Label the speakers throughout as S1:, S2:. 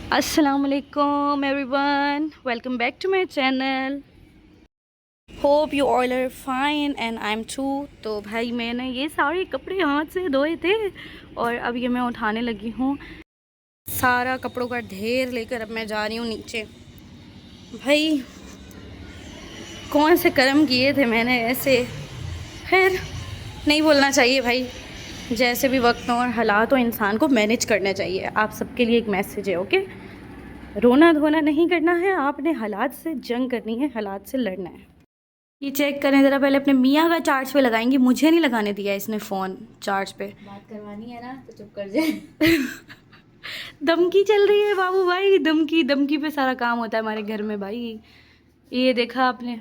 S1: Assalamualaikum everyone, welcome back to my channel. Hope you all are fine and I'm too. तो भाई मैंने ये सारे कपड़े हाथ से धोए थे और अब ये मैं उठाने लगी हूँ। सारा कपड़ों का ढेर लेकर अब मैं जा रही हूँ नीचे। भाई कौन से कर्म किए थे मैंने ऐसे, खैर नहीं बोलना चाहिए भाई। जैसे भी वक्त और हालात हो इंसान को मैनेज करना चाहिए। आप सबके लिए एक मैसेज है, ओके। रोना धोना नहीं करना है, आपने हालात से जंग करनी है, हालात से लड़ना है। ये चेक करें ज़रा, पहले अपने मियाँ का चार्ज पे लगाएंगी। मुझे नहीं लगाने दिया इसने फ़ोन चार्ज पे।
S2: बात करवानी है ना तो चुप कर जाए।
S1: धमकी चल रही है बाबू भाई, धमकी धमकी पे सारा काम होता है हमारे घर में भाई। ये देखा आपने,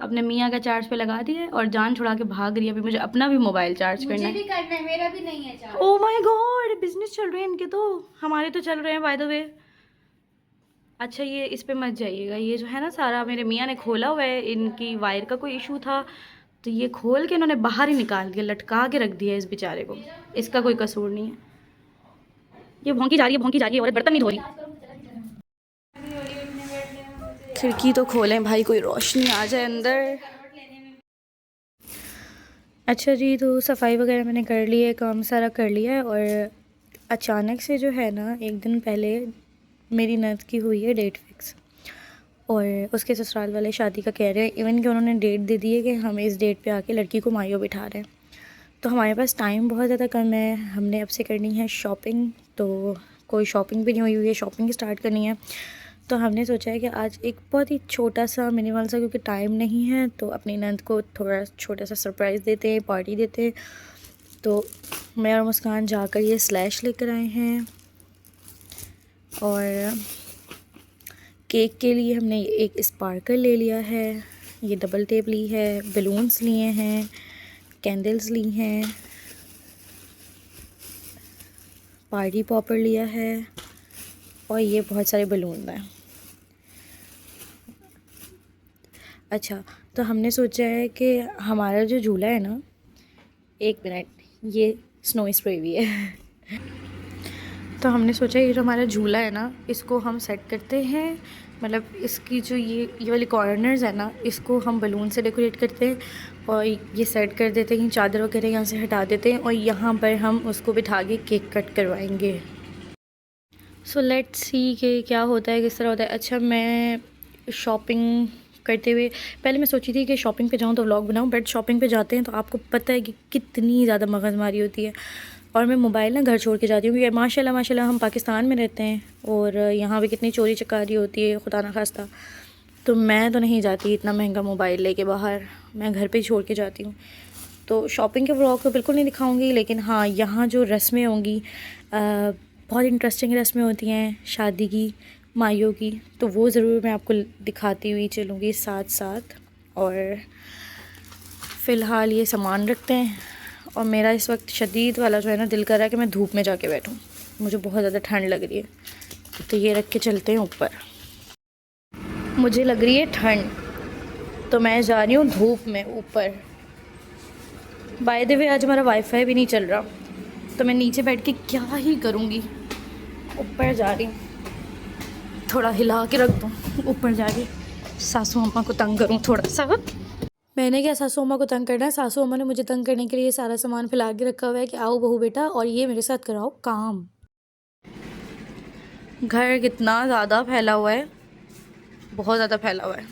S1: अपने मियाँ का चार्ज पे लगा दिया और जान छुड़ा के भाग रही है। अभी मुझे अपना भी मोबाइल चार्ज करना है।
S2: मुझे भी करना है, मेरा भी नहीं है charge.
S1: Oh my God, business चल रहे हैं इनके, तो हमारे तो चल रहे हैं बाय द वे। अच्छा ये इस पे मत जाइएगा, ये जो है ना सारा मेरे मियाँ ने खोला हुआ है। इनकी वायर का कोई इशू था तो ये खोल के इन्होंने बाहर ही निकाल दिया, लटका के रख दिया इस बेचारे को। इसका कोई कसूर नहीं है। ये भौंकी जा रही है और बर्तन नहीं धो रही। खिड़की तो खोलें भाई, कोई रोशनी आ जाए अंदर। अच्छा जी, तो सफाई वगैरह मैंने कर ली है, काम सारा कर लिया है। और अचानक से जो है ना, एक दिन पहले मेरी ननद की हुई है डेट फिक्स और उसके ससुराल वाले शादी का कह रहे हैं। इवन कि उन्होंने डेट दे दी है कि हम इस डेट पे आके लड़की को मायो बिठा रहे हैं। तो हमारे पास टाइम बहुत ज़्यादा कम है। हमने अब से करनी है शॉपिंग, तो कोई शॉपिंग भी नहीं हुई है, शॉपिंग स्टार्ट करनी है। तो हमने सोचा है कि आज एक बहुत ही छोटा सा मिनिमल सा, क्योंकि टाइम नहीं है, तो अपनी ननद को थोड़ा छोटा सा सरप्राइज़ देते हैं, पार्टी देते हैं। तो मैं और मुस्कान जाकर ये स्लैश लेकर आए हैं और केक के लिए हमने एक स्पार्कल ले लिया है, ये डबल टेप ली है, बलून्स लिए हैं, कैंडल्स ली हैं, पार्टी पॉपर लिया है और ये बहुत सारे बलून हैं। अच्छा, तो हमने सोचा है कि हमारा जो झूला है ना, एक मिनट, ये स्नो स्प्रे भी है। तो हमने सोचा ये जो हमारा झूला है ना, इसको हम सेट करते हैं। मतलब इसकी जो ये वाली कॉर्नर्स है ना, इसको हम बलून से डेकोरेट करते हैं और ये सेट कर देते हैं। चादर वगैरह यहाँ से हटा देते हैं और यहाँ पर हम उसको बिठा के केक कट करवाएंगे। सो लेट्स सी कि क्या होता है, किस तरह होता है। अच्छा, मैं शॉपिंग करते हुए पहले मैं सोची थी कि शॉपिंग पे जाऊँ तो व्लॉग बनाऊँ, बट शॉपिंग पे जाते हैं तो आपको पता है कि कितनी ज़्यादा मगजमारी होती है। और मैं मोबाइल ना घर छोड़ के जाती हूँ, क्योंकि माशाल्लाह माशाल्लाह हम पाकिस्तान में रहते हैं और यहाँ पे कितनी चोरी चकारी होती है, खुदा ना खास्ता। तो मैं तो नहीं जाती इतना महंगा मोबाइल लेके बाहर, मैं घर पे ही छोड़ के जाती हूँ। तो शॉपिंग के व्लॉग तो बिल्कुल नहीं दिखाऊंगी, लेकिन हाँ यहाँ जो रस्में होंगी, बहुत इंटरेस्टिंग रस्में होती हैं शादी की, माइयों की, तो वो ज़रूर मैं आपको दिखाती हुई चलूँगी साथ साथ। और फ़िलहाल ये सामान रखते हैं और मेरा इस वक्त शदीद वाला जो है ना, दिल कर रहा है कि मैं धूप में जाके बैठूं। मुझे बहुत ज़्यादा ठंड लग रही है, तो ये रख के चलते हैं ऊपर। मुझे लग रही है ठंड, तो मैं जा रही हूँ धूप में ऊपर। बाय द वे आज हमारा वाईफाई भी नहीं चल रहा, तो मैं नीचे बैठ के क्या ही करूँगी। ऊपर जा रही हूँ, थोड़ा हिला के रख दूँ, ऊपर जाके सासू अम्मा को तंग करूँ थोड़ा सा। मैंने क्या सासू अम्मा को तंग करना है, सासू अम्मा ने मुझे तंग करने के लिए सारा सामान फैला के रखा हुआ है कि आओ बहू बेटा और ये मेरे साथ कराओ काम। घर कितना ज़्यादा फैला हुआ है, बहुत ज़्यादा फैला हुआ है।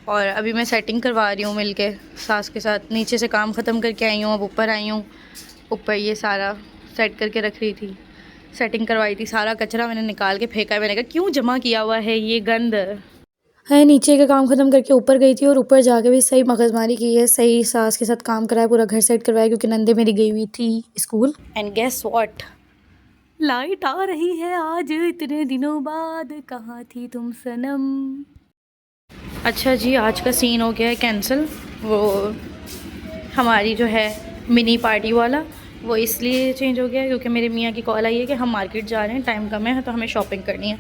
S1: और अभी मैं सेटिंग करवा रही हूँ मिलके सास के साथ। नीचे से काम ख़त्म करके आई हूँ, अब ऊपर आई हूँ। ऊपर ये सारा सेट करके रख रही थी, सेटिंग करवाई थी। सारा कचरा मैंने निकाल के फेंका है। मैंने कहा क्यों जमा किया हुआ है ये गंद है। नीचे का काम ख़त्म करके ऊपर गई थी और ऊपर जाके भी सही मगजमारी की है, सही सास के साथ काम कराया, पूरा घर सेट करवाया, क्योंकि नंदे मेरी गई हुई थी school. And guess what, light आ रही है आज इतने दिनों बाद, कहाँ थी तुम सनम। अच्छा जी, आज का सीन हो गया है कैंसिल। वो हमारी जो है मिनी पार्टी वाला, वो इसलिए चेंज हो गया है क्योंकि मेरे मियाँ की कॉल आई है कि हम मार्केट जा रहे हैं, टाइम कम है तो हमें शॉपिंग करनी है।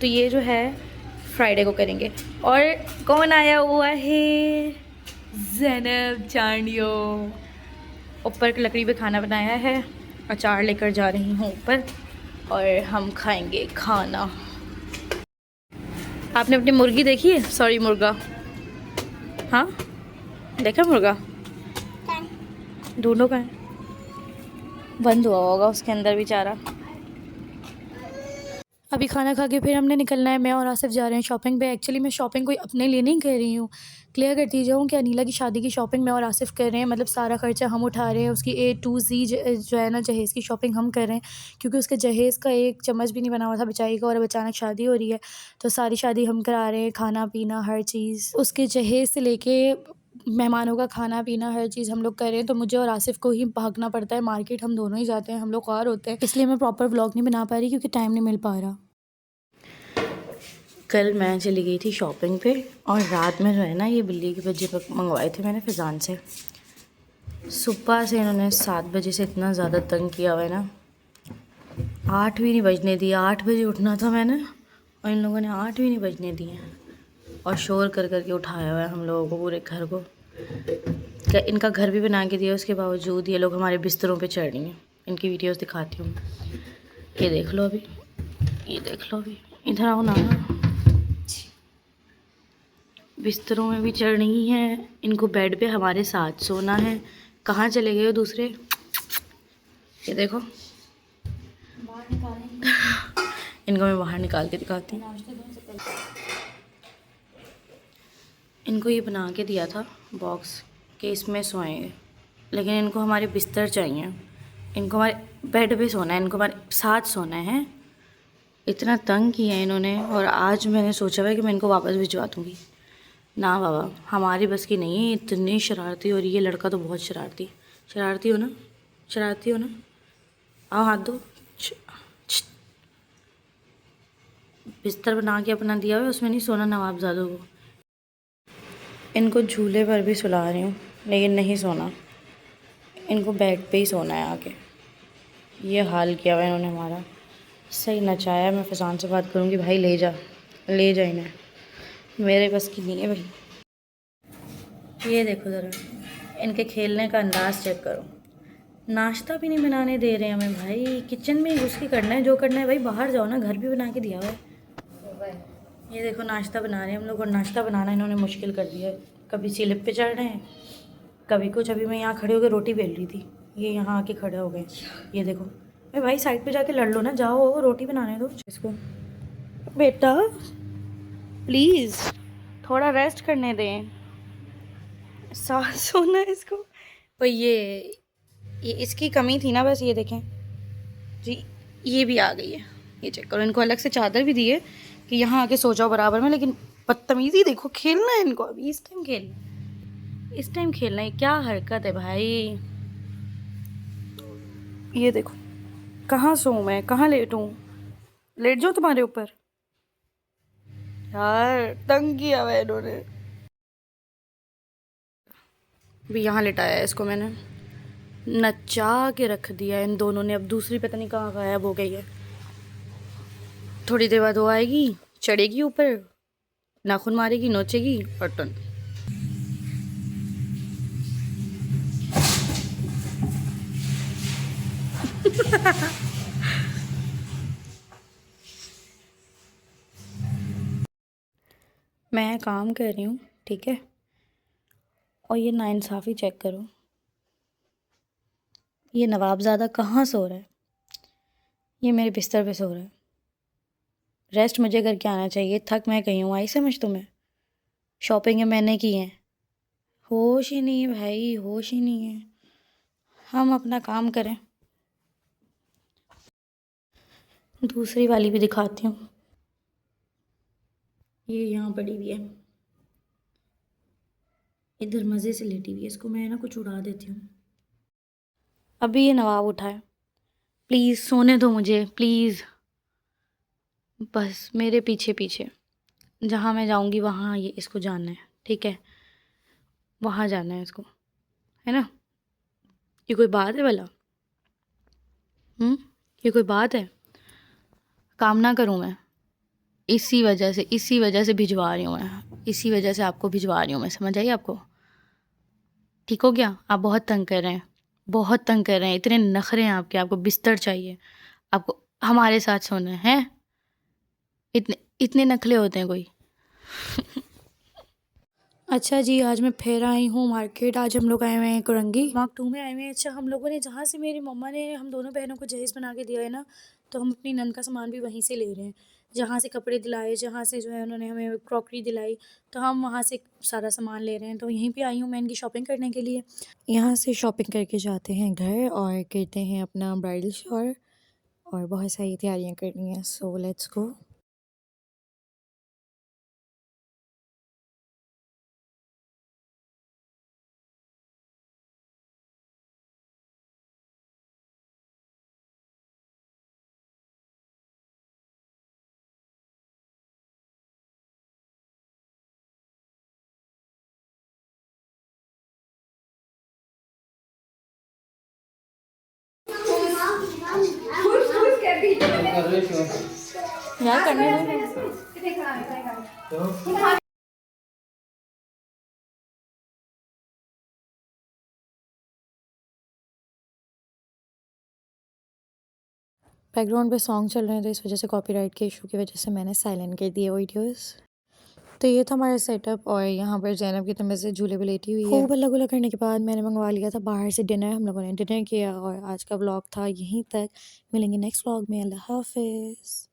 S1: तो ये जो है फ्राइडे को करेंगे। और कौन आया हुआ है, ज़ैनब चांडियो। ऊपर लकड़ी पे खाना बनाया है, अचार लेकर जा रही हूँ ऊपर। और हम खाएंगे खाना। आपने अपनी मुर्गी देखी है? सॉरी, मुर्गा। हाँ, देखा मुर्गा? ढूंढो, का है? बंद हुआ होगा उसके अंदर बेचारा। अभी खाना खा के फिर हमने निकलना है। मैं और आसिफ जा रहे हैं शॉपिंग पे। एक्चुअली मैं शॉपिंग कोई अपने लिए नहीं कर रही हूँ, क्लियर करती जाऊँ कि अनीला की शादी की शॉपिंग मैं और आसिफ कर रहे हैं। मतलब सारा खर्चा हम उठा रहे हैं, उसकी A to Z जो है ना, जहेज़ की शॉपिंग हम कर रहे हैं, क्योंकि उसके जहेज़ का एक चम्मच भी नहीं बना हुआ था बेचारी का, और अब अचानक शादी हो रही है तो सारी शादी हम करा रहे हैं। खाना पीना हर चीज़, उसके जहेज़ से लेके मेहमानों का खाना पीना हर चीज़ हम लोग कर रहे हैं। तो मुझे और आसिफ को ही भागना पड़ता है मार्केट, हम दोनों ही जाते हैं, हम लोग और होते हैं, इसलिए मैं प्रॉपर व्लॉग नहीं बना पा रही क्योंकि टाइम नहीं मिल पा रहा। कल मैं चली गई थी शॉपिंग पे, और रात में जो है ना, ये बिल्ली के बच्चे मंगवाए थे मैंने फिजान से। सुबह से इन्होंने 7 बजे से इतना ज़्यादा तंग किया हुआ है ना, 8 भी नहीं बजने दिया। 8 बजे उठना था मैंने, और इन लोगों ने 8 भी नहीं बजने दिए, और शोर कर कर के उठाया हुआ है हम लोगों को, पूरे घर को। इनका घर भी बना के दिया, उसके बावजूद ये लोग हमारे बिस्तरों पे चढ़ रही हैं। इनकी वीडियोस दिखाती हूँ, ये देख लो अभी, ये देख लो अभी, इधर आओ ना। बिस्तरों में भी चढ़ रही हैं, इनको बेड पे हमारे साथ सोना है। कहाँ चले गए हो दूसरे? ये देखो,
S2: बाहर निकालेंगे।
S1: इनको मैं बाहर निकाल के दिखाती हूँ। इनको ये बना के दिया था बॉक्स कि इसमें सोएंगे, लेकिन इनको हमारे बिस्तर चाहिए, इनको हमारे बेड पे सोना है, इनको हमारे साथ सोना है। इतना तंग किया है इन्होंने, और आज मैंने सोचा हुआ कि मैं इनको वापस भिजवा दूँगी। ना बाबा, हमारी बस की नहीं है, इतनी शरारती हो रही है। लड़का तो बहुत शरारती हो ना, शरारती हो ना। आओ हाथ दो। बिस्तर बना के अपना दिया हुआ, उसमें नहीं सोना नवाबजादों को। इनको झूले पर भी सुला रही हूँ, लेकिन नहीं सोना, इनको बेड पे ही सोना है आके। ये हाल किया हुआ इन्होंने हमारा, सही नचाया। मैं फैजान से बात करूँगी, भाई ले जा इन्हें, मेरे बस की नहीं है भाई। ये देखो ज़रा, इनके खेलने का अंदाज़ चेक करो। नाश्ता भी नहीं बनाने दे रहे हैं हमें भाई। किचन में घुस के करना है जो करना है भाई, बाहर जाओ ना, घर भी बना के दिया हुआ है। ये देखो नाश्ता बना रहे हैं हम लोग, और नाश्ता बनाना इन्होंने मुश्किल कर दिया है। कभी स्लिप पे चढ़ रहे हैं, कभी कुछ। अभी मैं यहाँ खड़े होकर रोटी बेल रही थी, ये यहाँ आके खड़े हो गए। ये देखो, अरे भाई साइड पे जाके लड़ लो ना, जाओ रोटी बनाने दो इसको। बेटा प्लीज़ थोड़ा रेस्ट करने दें, सांस सोना है इसको। तो ये इसकी कमी थी ना बस। ये देखें जी, ये भी आ गई है। ये चेक करो, इनको अलग से चादर भी दी है कि यहाँ आके सो जाओ बराबर में, लेकिन बदतमीज़ी देखो। खेलना है इनको अभी, इस टाइम खेलना है। क्या हरकत है भाई। ये देखो, कहाँ सोऊं मैं, कहाँ लेटूं? लेट जाओ तुम्हारे ऊपर। यार तंग किया हुआ है इन्होंने। अभी यहाँ लिटाया है इसको मैंने, नचा के रख दिया इन दोनों ने। अब दूसरी पता नहीं कहाँ गायब हो गई है। थोड़ी देर बाद वो आएगी, चढ़ेगी ऊपर, नाखून मारेगी, नोचेगी और टन। मैं काम कर रही हूँ, ठीक है, और ये नाइंसाफ़ी चेक करो। ये नवाबज़ादा कहाँ सो रहा है? ये मेरे बिस्तर पे सो रहा है। रेस्ट मुझे करके आना चाहिए, थक मैं गई हूँ। आई समझ तुम्हें? शॉपिंग मैंने की है, होश ही नहीं है भाई, होश ही नहीं है। हम अपना काम करें। दूसरी वाली भी दिखाती हूँ, ये यहाँ पड़ी हुई है, इधर मज़े से लेटी हुई है। इसको मैं ना कुछ उड़ा देती हूँ। अभी ये नवाब उठा है, प्लीज़ सोने दो मुझे, प्लीज़। बस मेरे पीछे पीछे, जहाँ मैं जाऊँगी वहाँ ये इसको जाना है, ठीक है, वहाँ जाना है इसको, है ना? ये कोई बात है भला? ये कोई बात है? काम ना करूँ मैं? इसी वजह से भिजवा रही हूँ मैं, इसी वजह से आपको भिजवा रही हूँ मैं। समझ आई आपको? ठीक हो गया? आप बहुत तंग कर रहे हैं, बहुत तंग कर रहे हैं। इतने नखरे हैं आपके, आपको बिस्तर चाहिए, आपको हमारे साथ सोना है। इतने इतने नखले होते हैं कोई। अच्छा जी, आज मैं फिर आई हूँ मार्केट। आज हम लोग आए हुए हैं कुरंगी मार्क 2 में आए हुए हैं। अच्छा, हम लोगों ने जहाँ से मेरी मम्मा ने हम दोनों बहनों को जहेज़ बना के दिया है ना, तो हम अपनी नंद का सामान भी वहीं से ले रहे हैं। जहाँ से कपड़े दिलाए, जहाँ से जो है उन्होंने हमें क्रॉकरी दिलाई, तो हम वहाँ से सारा सामान ले रहे हैं। तो यहीं पे आई हूँ मैं इनकी शॉपिंग करने के लिए। यहाँ से शॉपिंग करके जाते हैं घर और करते हैं अपना ब्राइडल शावर और बहुत सारी तैयारियाँ करनी है। So let's go. यार करने दो। बैकग्राउंड पे सॉन्ग चल रहे हैं तो इस वजह से कॉपीराइट के इशू की वजह से मैंने साइलेंट कर दिए वीडियोस। तो ये था हमारा सेटअप और यहाँ पर ज़ैनब की तरफ से झूले पे लेटी हुई है। खूब अल्लाह गुल्ला करने के बाद मैंने मंगवा लिया था बाहर से डिनर। हम लोगों ने डिनर किया और आज का व्लॉग था यहीं तक। मिलेंगे नेक्स्ट व्लॉग में। अल्लाह हाफिज़।